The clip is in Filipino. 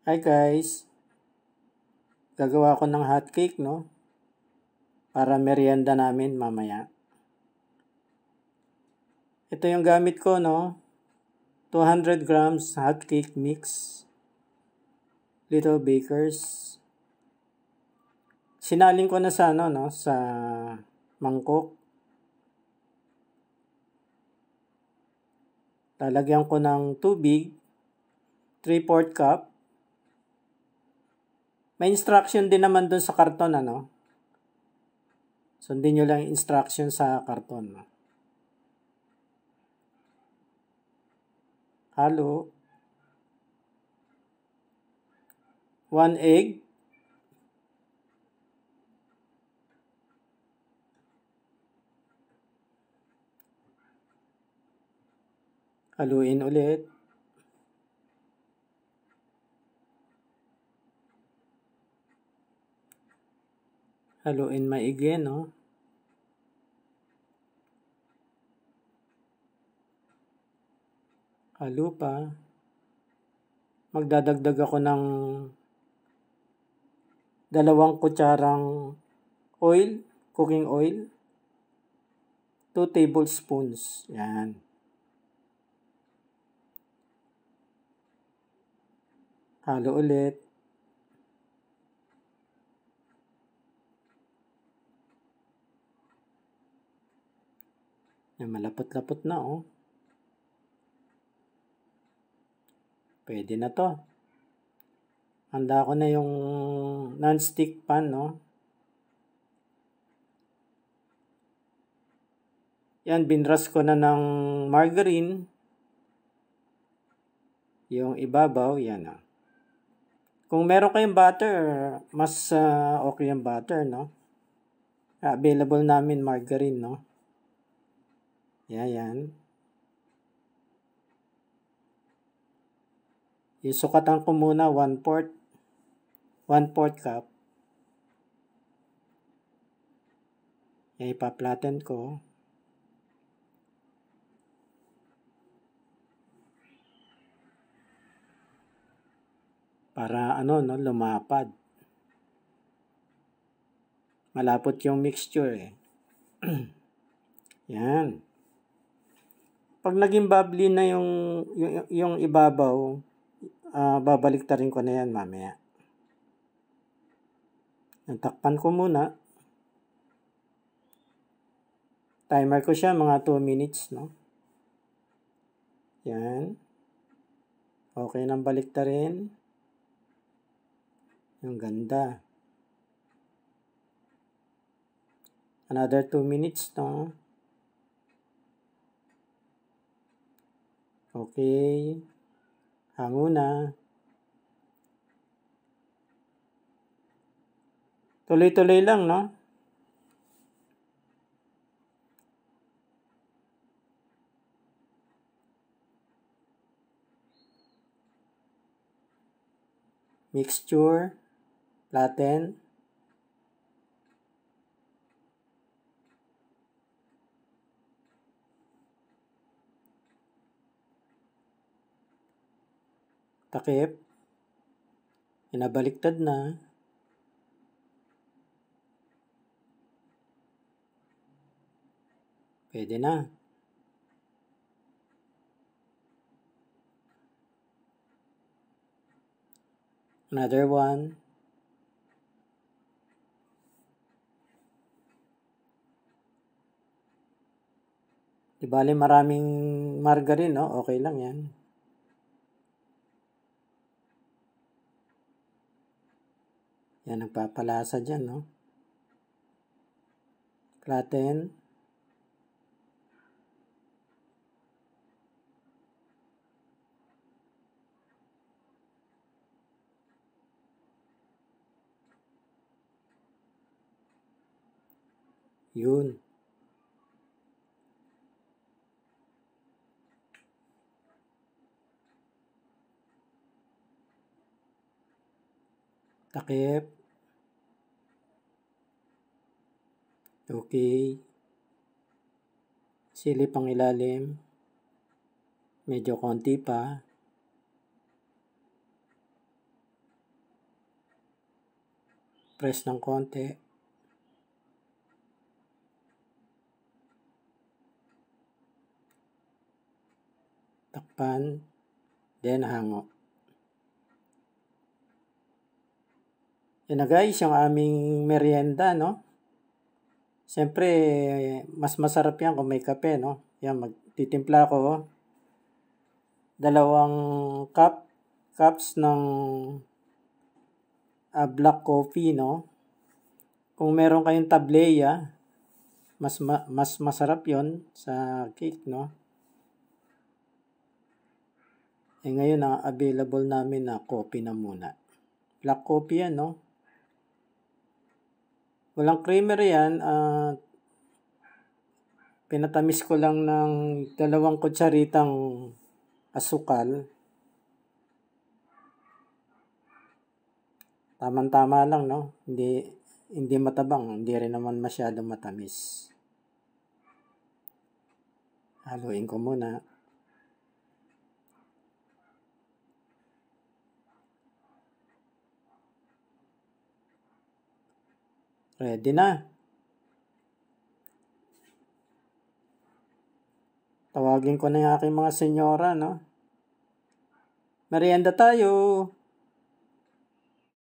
Hi guys, gagawa ko ng hot cake, no? Para merienda namin mamaya. Ito yung gamit ko, no? 200 grams hot cake mix. Little Bakers. Sinalin ko na sa sa mangkok. Lalagyan ko ng tubig, 3/4 cup. May instruction din naman dun sa karton, Sundin nyo lang yung instruction sa karton, Halo. 1 egg. Haluin ulit. Haluin maigi, no? Halo pa. Magdadagdag ako ng 2 kutsarang oil, cooking oil. 2 tablespoons. Yan. Halo ulit. Yan, malapot-lapot na, Pwede na to. Handa ko na yung non-stick pan, Yan, binras ko na ng margarine. Yung ibabaw, yan, Kung meron kayong butter, mas okay yung butter, Available namin margarine, Yan. Yung sukatan ko muna, 1/4 cup. Yan, ipa-flatten ko. Para lumapad. Malapot yung mixture, Yan. Pag naging bubbly na yung ibabaw, babaliktarin ko na yan mamaya. Takpan ko muna. Timer ko siya mga 2 minutes, Yan. Okay nang baliktarin. Yung ganda. Another 2 minutes, Okay. Hango na. Tuloy-tuloy lang, Mixture. Flatten. Takip. Inabaliktad na. Pwede na. Another one. Di bali maraming margarine, Okay lang yan. Yan, nagpapalasa dyan, Flatten. Yun. Takip. Okay. Silip ang ilalim. Medyo konti pa. Press ng konti. Takpan. Then hango. Yan na guys, yung aming merienda, no? Siyempre, mas masarap yan kung may kape, no? Yan, magtitimpla ko. 2 cups ng black coffee, no? Kung meron kayong tableya, mas masarap yon sa cake, no? Eh ngayon, ang available namin na coffee na muna. Black coffee yan, no? Walang creamer yan. Pinatamis ko lang ng 2 kutsaritang asukal. Tama-tama lang, no? Hindi matabang, hindi rin naman masyadong matamis. Haluin ko muna. Ready na. Tawagin ko na yung aking mga senyora, no? Merienda tayo.